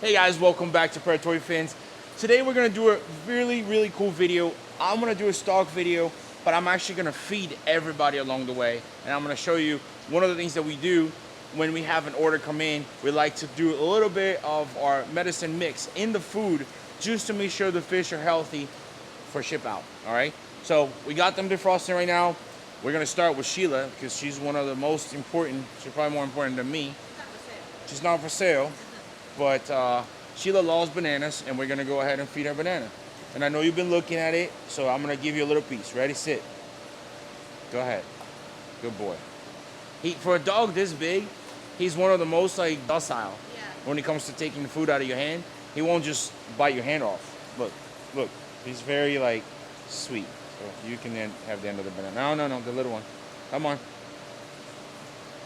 Hey guys, welcome back to Predatory Fins. Today we're gonna do a really cool video. I'm gonna do a stock video, but I'm actually gonna feed everybody along the way. And I'm gonna show you one of the things that we do when we have an order come in. We like to do a little bit of our medicine mix in the food just to make sure the fish are healthy for ship out, all right? So we got them defrosting right now. We're gonna start with Sheila because she's one of the most important. She's probably more important than me. She's not for sale. But Sheila loves bananas, and we're gonna go ahead and feed her banana. And I know you've been looking at it, so I'm gonna give you a little piece. Ready, sit. Go ahead. Good boy. For a dog this big, he's one of the most docile. Yeah. When it comes to taking the food out of your hand, he won't just bite your hand off. Look. He's very sweet. So you can then have the end of the banana. No, the little one. Come on.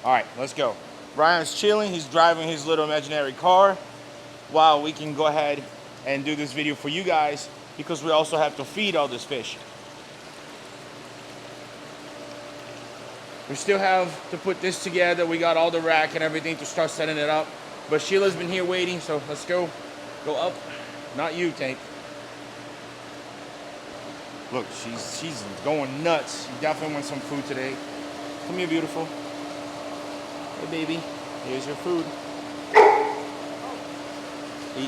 All right, let's go. Ryan's chilling, he's driving his little imaginary car while we can go ahead and do this video for you guys because we also have to feed all this fish. We still have to put this together. We got all the rack and everything to start setting it up. But Sheila's been here waiting, so let's go up. Not you, Tank. Look, she's going nuts. She definitely wants some food today. Come here, beautiful. Hey baby, here's your food.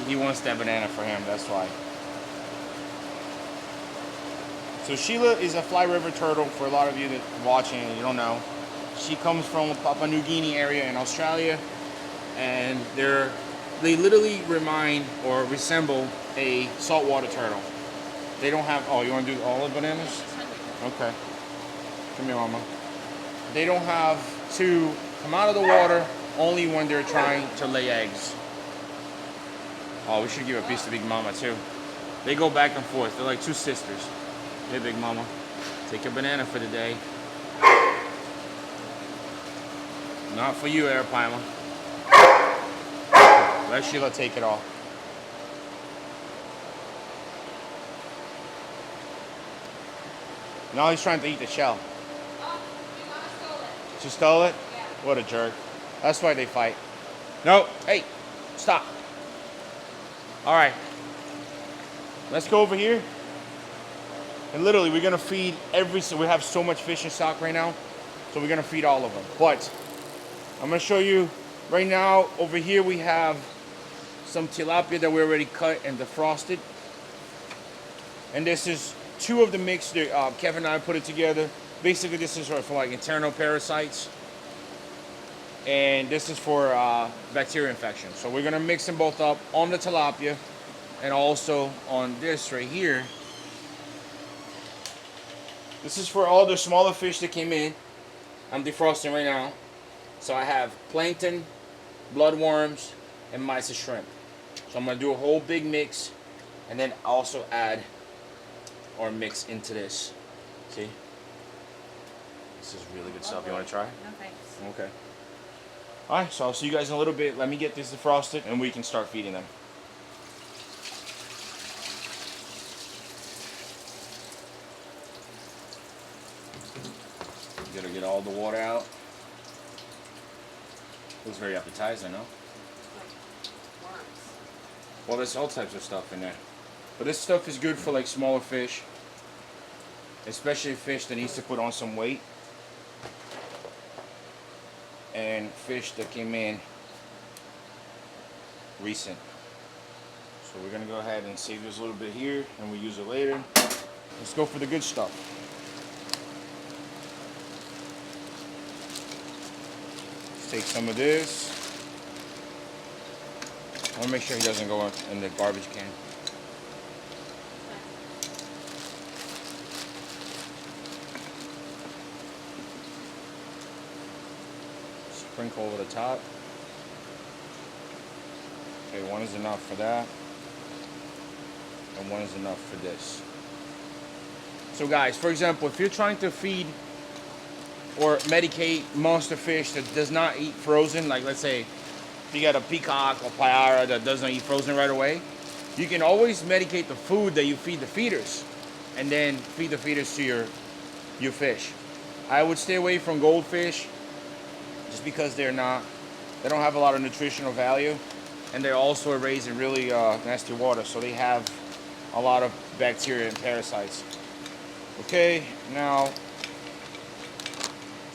He wants that banana for him, that's why. So Sheila is a fly river turtle for a lot of you that are watching and you don't know. She comes from Papua New Guinea area in Australia, and they literally remind or resemble a saltwater turtle. They don't have, oh, you want to do all the bananas? Okay. Come here, mama. They don't have to come out of the water only when they're trying to lay eggs. Oh, we should give a piece to Big Mama too. They go back and forth. They're like two sisters. Hey, Big Mama, take a banana for the day. Not for you, Arapaima. Let Sheila take it all. Now he's trying to eat the shell. She stole it? Yeah. What a jerk. That's why they fight. No, hey, stop. All right. Let's go over here. And literally, we're gonna feed we have so much fish in stock right now, so we're gonna feed all of them. But I'm gonna show you right now, over here we have some tilapia that we already cut and defrosted. And this is two of the mix that Kevin and I put it together. Basically, this is for internal parasites, and this is for bacteria infection. So we're gonna mix them both up on the tilapia and also on this right here. This is for all the smaller fish that came in. I'm defrosting right now. So I have plankton, bloodworms, and mysis shrimp. So I'm gonna do a whole big mix and then also add or mix into this. See? This is really good stuff. You want to try? No thanks. Okay. Alright, so I'll see you guys in a little bit. Let me get this defrosted and we can start feeding them. You gotta get all the water out. Looks very appetizing, no? Like worms. Well, there's all types of stuff in there. But this stuff is good for smaller fish. Especially fish that needs to put on some weight. And fish that came in recent. So we're gonna go ahead and save this a little bit here and we'll use it later. Let's go for the good stuff. Let's take some of this. I wanna make sure he doesn't go in the garbage can. Sprinkle over the top. Okay, one is enough for that. And one is enough for this. So guys, for example, if you're trying to feed or medicate monster fish that does not eat frozen, like let's say if you got a peacock or payara that doesn't eat frozen right away, you can always medicate the food that you feed the feeders and then feed the feeders to your fish. I would stay away from goldfish just because they don't have a lot of nutritional value. and they're also raised in really nasty water, so they have a lot of bacteria and parasites. Okay, now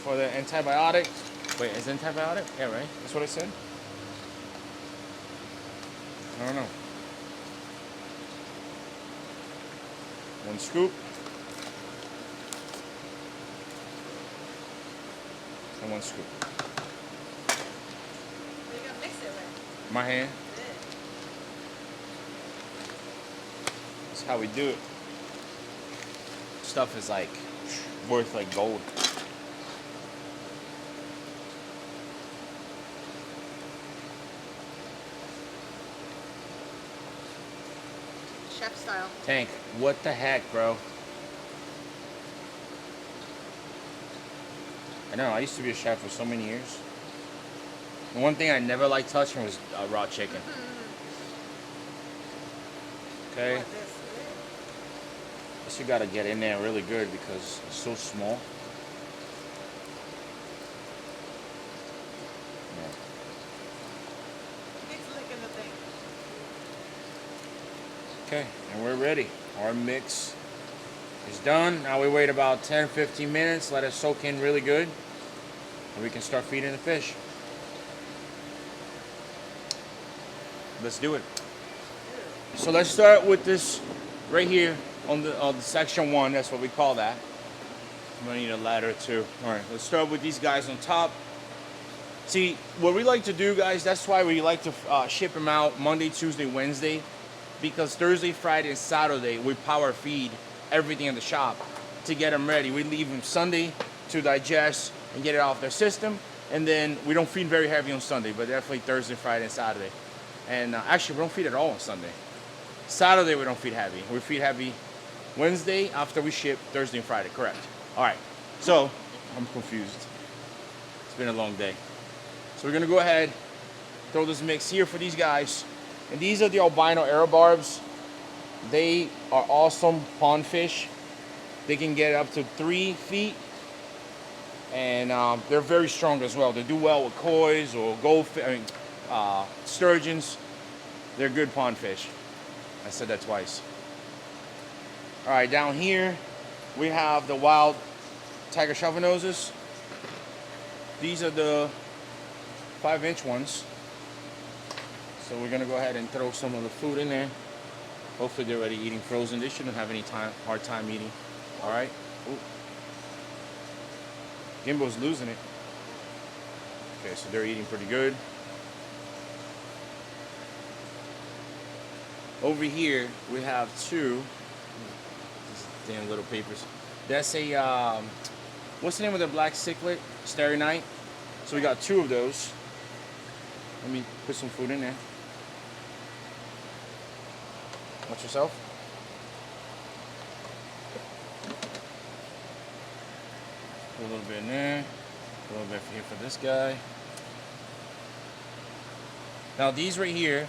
for the antibiotic. Wait, is it antibiotic? Yeah, right? That's what I said? I don't know. 1 scoop. And 1 scoop. What you gonna mix it with? My hand. That's how we do it. Stuff is like worth like gold. Chef style. Tank, what the heck, bro? I know, I used to be a chef for so many years. The one thing I never liked touching was raw chicken. Okay? What, this? Guess you gotta get in there really good because it's so small. Yeah. Keeps licking the thing. Okay, and we're ready. Our mix is done. Now we wait about 10-15 minutes, let it soak in really good, and we can start feeding the fish. Let's do it. So let's start with this right here on the section 1. That's what we call that. I'm gonna need a ladder too. All right, let's start with these guys on top. See, what we like to do, guys, that's why we like to ship them out Monday, Tuesday, Wednesday, because Thursday, Friday, and Saturday we power feed everything in the shop to get them ready. We leave them Sunday to digest and get it off their system, and then we don't feed very heavy on Sunday, but definitely Thursday, Friday, and Saturday. And actually, we don't feed at all on Sunday. Saturday, we don't feed heavy. We feed heavy Wednesday after we ship, Thursday and Friday, correct. All right, so I'm confused. It's been a long day. So we're gonna go ahead, throw this mix here for these guys. And these are the albino arrow barbs. They are awesome pond fish. They can get up to 3 feet. And they're very strong as well. They do well with koi's or goldfish, sturgeons. They're good pond fish. I said that twice. All right, down here we have the wild tiger shovel noses. These are the 5-inch ones. So we're gonna go ahead and throw some of the food in there. Hopefully they're already eating frozen. They shouldn't have any hard time eating. All right. Ooh. Gimbo's losing it. Okay, so they're eating pretty good. Over here we have 2. These damn little papers. That's a what's the name of the black cichlid? Starry Night. So we got 2 of those. Let me put some food in there. Watch yourself. Put a little bit in there. A little bit here for this guy. Now these right here,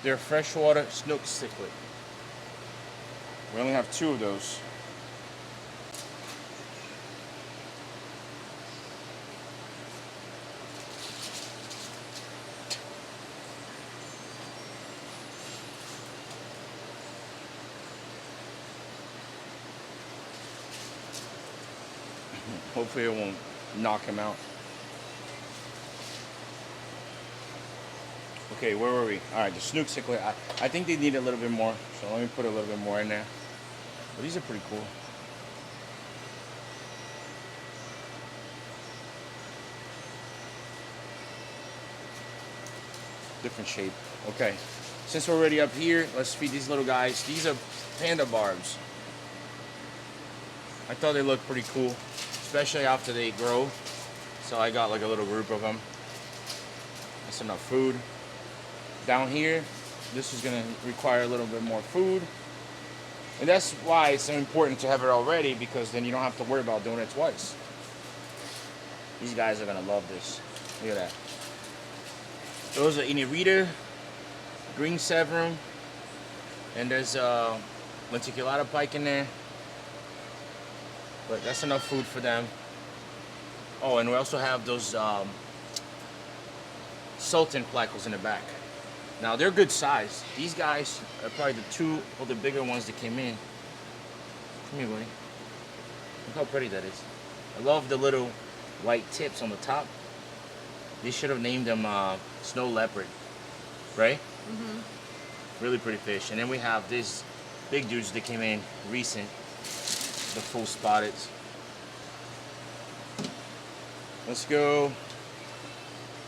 they're freshwater snook cichlid. We only have 2 of those. Hopefully it won't knock him out. Okay, where were we? All right, the snook cichlid. I think they need a little bit more, so let me put a little bit more in there. But these are pretty cool. Different shape. Okay, since we're already up here, let's feed these little guys. These are panda barbs. I thought they looked pretty cool, especially after they grow. So I got like a little group of them. That's enough food. Down here, this is gonna require a little bit more food. And that's why it's so important to have it already, because then you don't have to worry about doing it twice. These guys are gonna love this. Look at that. Those are Inirita, green severum, and there's lenticulata pike in there. But that's enough food for them. Oh, and we also have those sultan placals in the back. Now they're good size. These guys are probably the two of the bigger ones that came in. Come here, buddy. Look how pretty that is. I love the little white tips on the top. They should have named them snow leopard, right? Mm-hmm. Really pretty fish. And then we have these big dudes that came in recent, the full spotted. Let's go.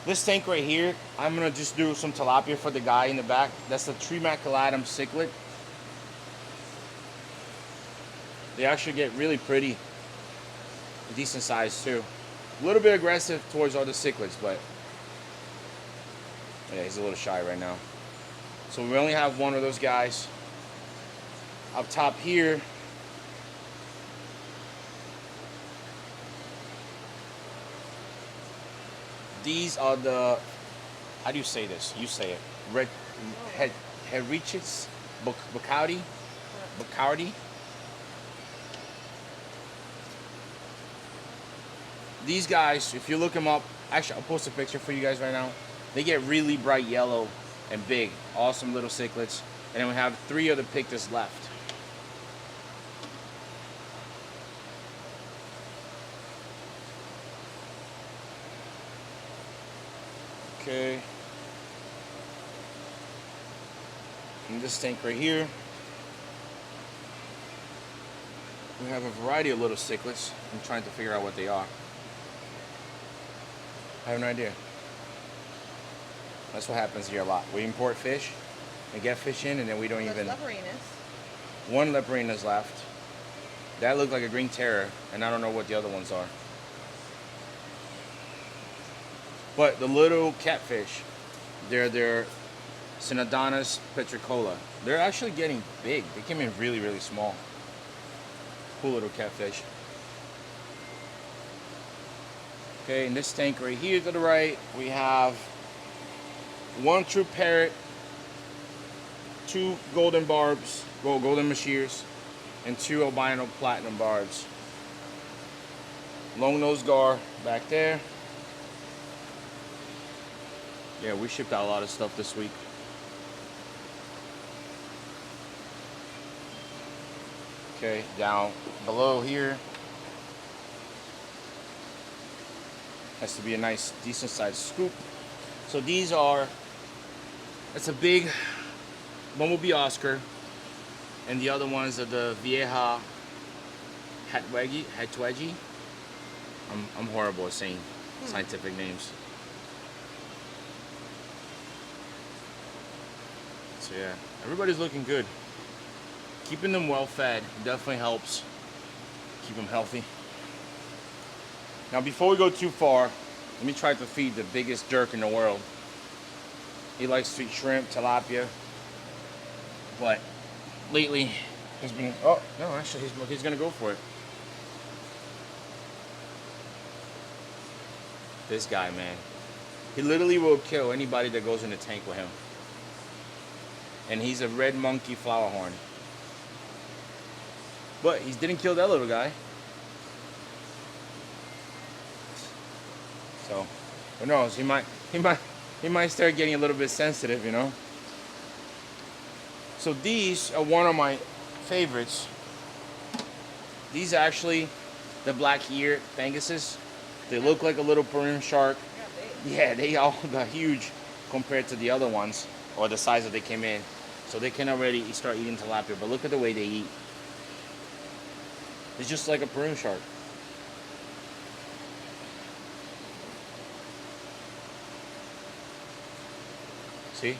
This tank right here, I'm gonna just do some tilapia for the guy in the back. That's the tremaculatum cichlid. They actually get really pretty, decent size too. A little bit aggressive towards other cichlids, but yeah, he's a little shy right now. So we only have one of those guys. Up top here, these are the, how do you say this? You say it. Herichis Bacardi. These guys, if you look them up, actually I'll post a picture for you guys right now. They get really bright yellow and big. Awesome little cichlids. And then we have 3 of the pictus left. Okay. In this tank right here, we have a variety of little cichlids. I'm trying to figure out what they are. I have no idea. That's what happens here a lot. We import fish and get fish in, and then we don't even. One leprinus left. That looked like a green terror, and I don't know what the other ones are. But the little catfish, they're Synodontis petricola. They're actually getting big. They came in really, really small. Cool little catfish. Okay, in this tank right here to the right, we have 1 true parrot, 2 golden barbs, golden masheers, and 2 albino platinum barbs. Long nose gar back there. Yeah, we shipped out a lot of stuff this week. Okay, down below here has to be a nice, decent sized scoop. So these are, it's a big bumblebee Oscar, and the other ones are the Vieja Hatwegi. I'm horrible at saying scientific names. So yeah, everybody's looking good. Keeping them well fed definitely helps keep them healthy. Now before we go too far, let me try to feed the biggest jerk in the world. He likes to eat shrimp, tilapia, but lately he's been, oh no, actually he's gonna go for it. This guy, man, he literally will kill anybody that goes in the tank with him. And he's a red monkey flower horn. But he didn't kill that little guy. So, who knows? He might start getting a little bit sensitive, you know. So these are one of my favorites. These are actually the black ear Panguses. They look like a little Peruvian shark. Yeah, they are huge compared to the other ones, or the size that they came in. So they can already start eating tilapia, but look at the way they eat. It's just like a Peruvian shark. See?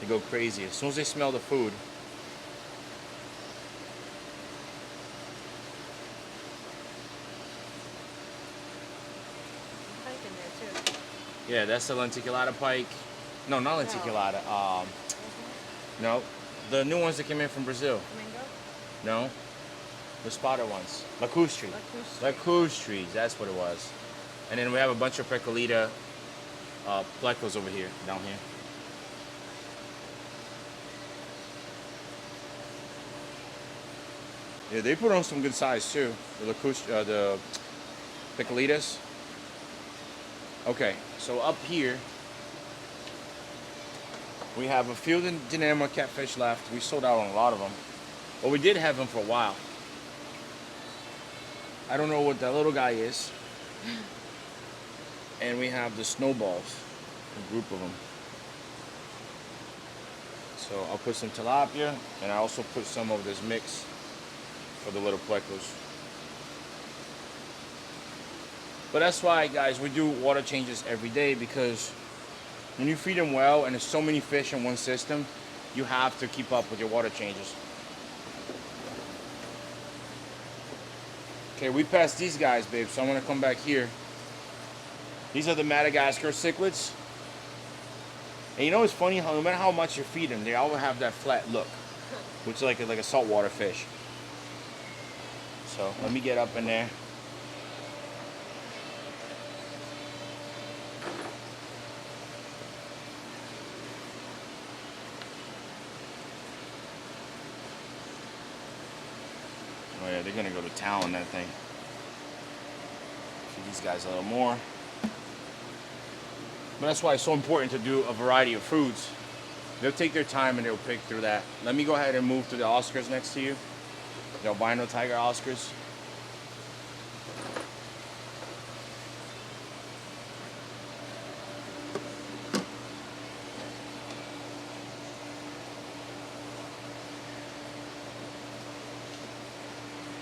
They go crazy. As soon as they smell the food. Pike in there too. Yeah, that's the lenticulata pike. No, not lenticulata. No, the new ones that came in from Brazil. Flamingo? No, the spotted ones. Lacustre. Lacustres, that's what it was. And then we have a bunch of Precolita plecos over here, down here. Yeah, they put on some good size too. The Lacustre, the Pecolitas. Okay, so up here, We have a field and dynamo catfish left. We sold out on a lot of them. But we did have them for a while. I don't know what that little guy is. And we have the snowballs, a group of them. So I'll put some tilapia, and I also put some of this mix for the little plecos. But that's why, guys, we do water changes every day, because when you feed them well and there's so many fish in one system, you have to keep up with your water changes. Okay, we passed these guys, babe, so I'm gonna come back here. These are the Madagascar cichlids. And you know what's funny? No matter how much you feed them, they all have that flat look, which is like a saltwater fish. So let me get up in there. Oh yeah, they're gonna go to town on that thing. Feed these guys a little more. But that's why it's so important to do a variety of foods. They'll take their time and they'll pick through that. Let me go ahead and move to the Oscars next to you. The albino tiger Oscars.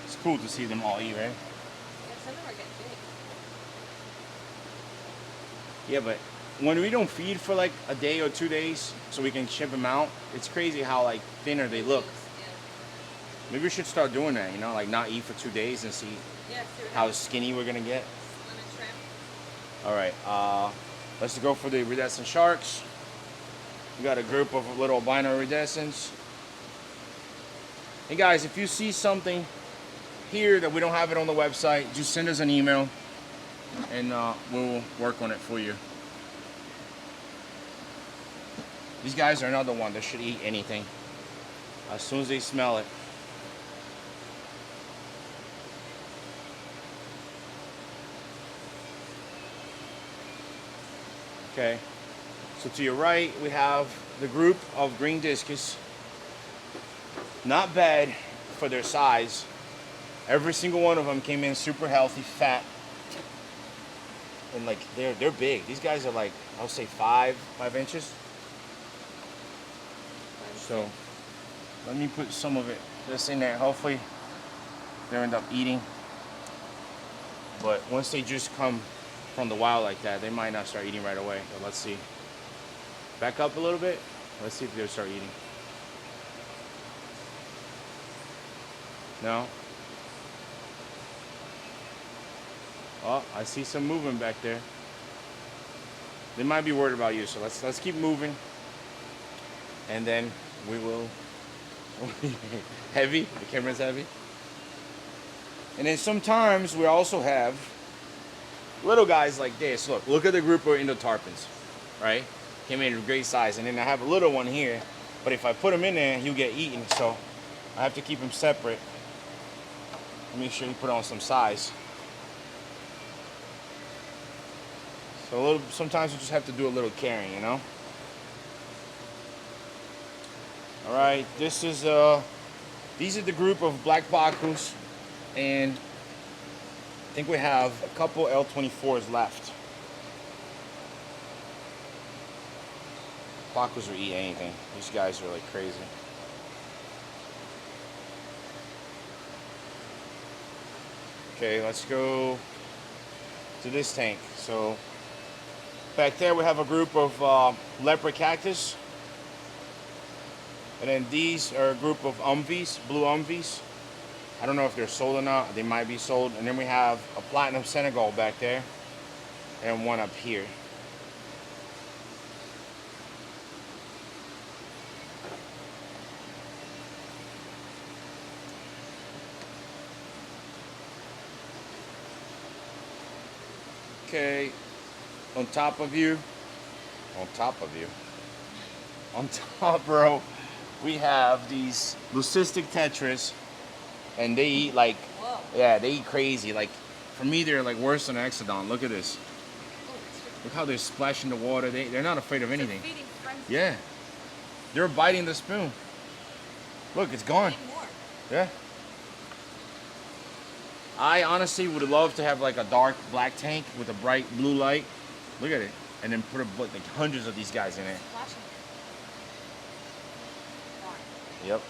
It's cool to see them all eat, right? Yeah, some of them are getting big. Yeah, but when we don't feed for like a day or 2 days so we can ship them out, it's crazy how like thinner they look. Yeah. Maybe we should start doing that, you know, like not eat for 2 days and see Yeah, see what how happens. skinny we're gonna get. Lemon shrimp. All right, let's go for the iridescent sharks. We got a group of little albino iridescents. Hey guys, if you see something here that we don't have it on the website, just send us an email and we'll work on it for you. These guys are another one that should eat anything as soon as they smell it. Okay, so to your right we have the group of green discus. Not bad for their size. Every single one of them came in super healthy, fat, and like they're big. These guys are like, I'll say 5 inches. So let me put some of it just in there. Hopefully they'll end up eating. But once they just come from the wild like that, they might not start eating right away. So let's see. Back up a little bit. Let's see if they'll start eating. No? Oh, I see some movement back there. They might be worried about you, so let's keep moving. And then we will. Heavy? The camera's heavy? And then sometimes we also have little guys like this. Look at the group of endotarpans, right? Came in a great size. And then I have a little one here, but if I put him in there, he'll get eaten. So I have to keep him separate. Make sure you put on some size. So sometimes you just have to do a little caring, you know? All right, this is these are the group of black pacus, and I think we have a couple L24s left. Pacus will eat anything. These guys are like crazy. Okay, let's go to this tank. So back there we have a group of leopard cactus. And then these are a group of umvies, blue umvies. I don't know if they're sold or not. They might be sold. And then we have a platinum Senegal back there and one up here. Okay, on top, bro, we have these leucistic tetras, and they eat like, Whoa. yeah, they eat crazy. Like, for me, they're like worse than an exodon. Look at this. Oh, it's Look how they're splashing the water. They're not afraid of anything. a feeding frenzy. Yeah. They're biting the spoon. Look, it's gone. Need more. Yeah. I honestly would love to have like a dark black tank with a bright blue light. Look at it. And then put like hundreds of these guys in it. Flashing. Gone. Yep.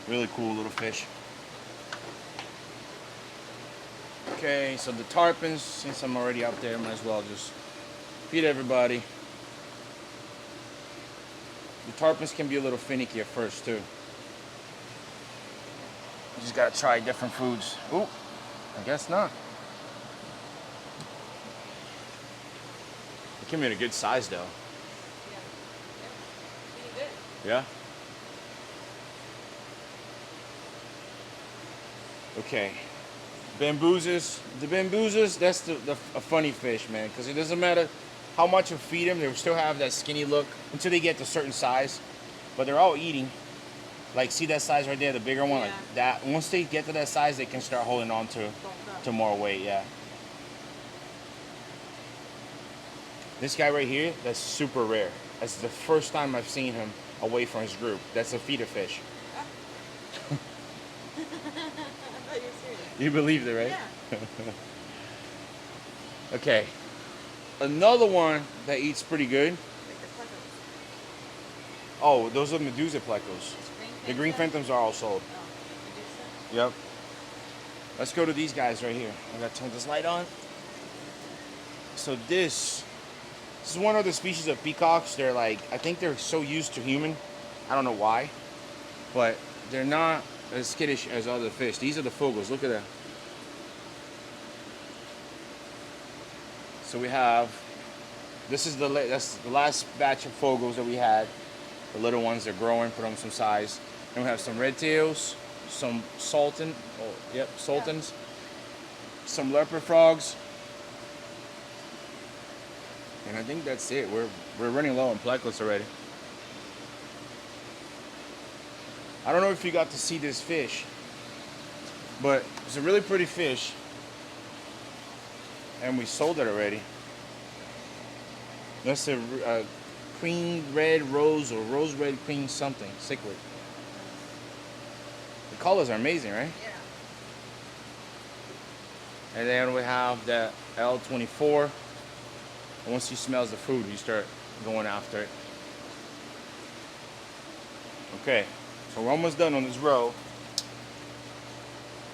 Really cool little fish. Okay, so the tarpons, since I'm already up there, might as well just feed everybody. The tarpons can be a little finicky at first too. You just gotta try different foods. Ooh, I guess not. They came in a good size though. Yeah. Yep. Pretty good. Yeah? Okay. Bamboozas. The bamboozas, that's a funny fish, man, because it doesn't matter how much you feed them, they will still have that skinny look until they get to a certain size. But they're all eating. Like, see that size right there, the bigger one? Yeah. Like that. Once they get to that size, they can start holding on to more weight, yeah. This guy right here, that's super rare. That's the first time I've seen him away from his group. That's a feeder fish. I thought you were serious. You believed it, right? Yeah. Okay. Another one that eats pretty good. Like the pleasant. Oh, those are Medusa plecos. The green Phantom? phantoms are all sold. Oh, Medusa? Yep. Let's go to these guys right here. I gotta turn this light on. So this is one of the species of peacocks. They're like, I think they're so used to human. I don't know why, but they're not as skittish as other fish. These are the fogos. Look at that. So we have, that's the last batch of fogos that we had. The little ones, they're growing, put on some size. Then we have some red tails, some sultans, some leopard frogs. And I think that's it. We're running low on plecos already. I don't know if you got to see this fish, but it's a really pretty fish. And we sold it already. That's a queen red rose or rose red queen something, cichlid. The colors are amazing, right? Yeah. And then we have the L24. And once he smells the food, you start going after it. Okay, so we're almost done on this row.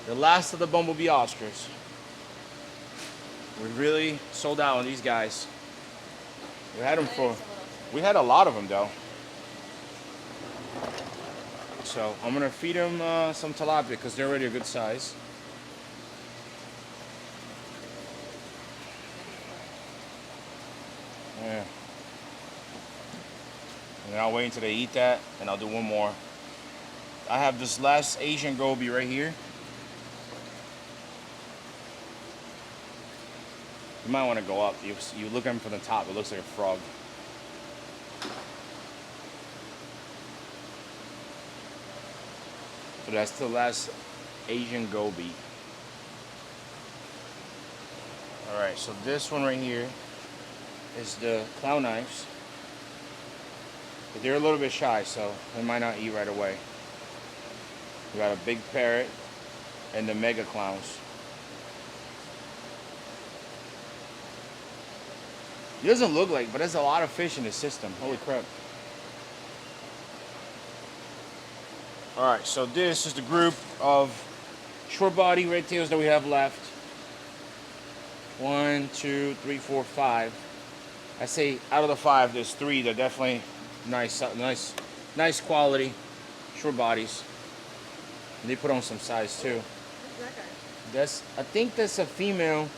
The last of the bumblebee Oscars. We really sold out on these guys. We had them for, we had a lot of them though. So I'm gonna feed them some tilapia because they're already a good size. Yeah. And then I'll wait until they eat that, and I'll do one more. I have this last Asian goby right here. You might want to go up. You look at him from the top, it looks like a frog. So that's the last Asian goby. Alright, so this one right here is the clown knives. But they're a little bit shy, so they might not eat right away. We got a big parrot and the mega clowns. It doesn't look like, but there's a lot of fish in the system. Holy crap. Alright, so this is the group of short body red tails that we have left. 1, 2, 3, 4, 5. I say out of the 5, there's 3 that are definitely nice quality short bodies. And they put on some size too. Who's that guy? I think that's a female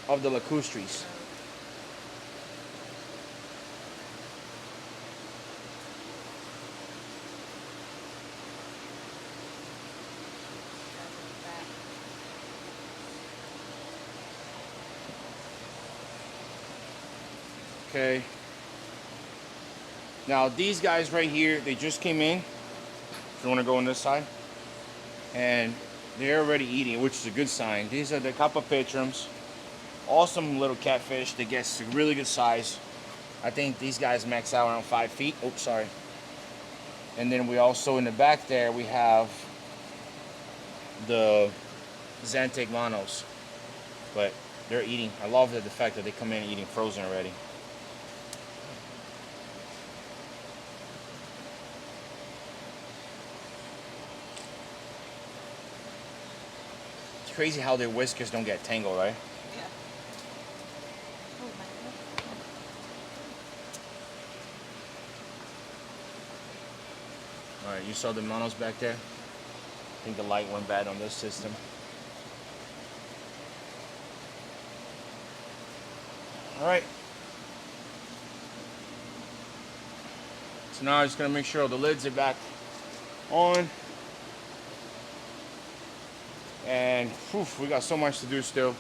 of the lacustries. Okay. Now these guys right here, they just came in. If you want to go on this side. And they're already eating, which is a good sign. These are the Capapetrums. Awesome little catfish. They get a really good size. I think these guys max out around 5 feet. Oops, sorry. And then we also, in the back there, we have the Xanthic monos. But they're eating. I love the fact that they come in eating frozen already. It's crazy how their whiskers don't get tangled, right? Yeah. Oh my God. Alright, you saw the monos back there? I think the light went bad on this system. Alright. So now I'm just going to make sure the lids are back on. And we got so much to do still.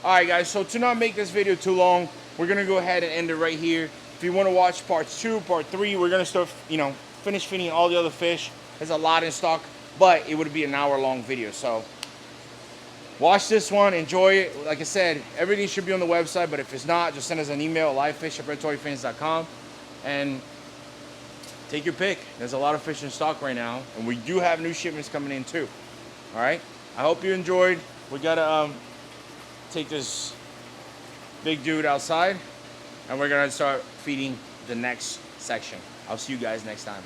Alright guys, so to not make this video too long, we're going to go ahead and end it right here. If you want to watch parts 2, part 3, we're going to start, finish feeding all the other fish. There's a lot in stock, but it would be an hour-long video. So watch this one, enjoy it. Like I said, everything should be on the website, but if it's not, just send us an email at livefish@predatoryfins.com and take your pick. There's a lot of fish in stock right now, and we do have new shipments coming in too. All right, I hope you enjoyed. We gotta take this big dude outside, and we're gonna start feeding the next section. I'll see you guys next time.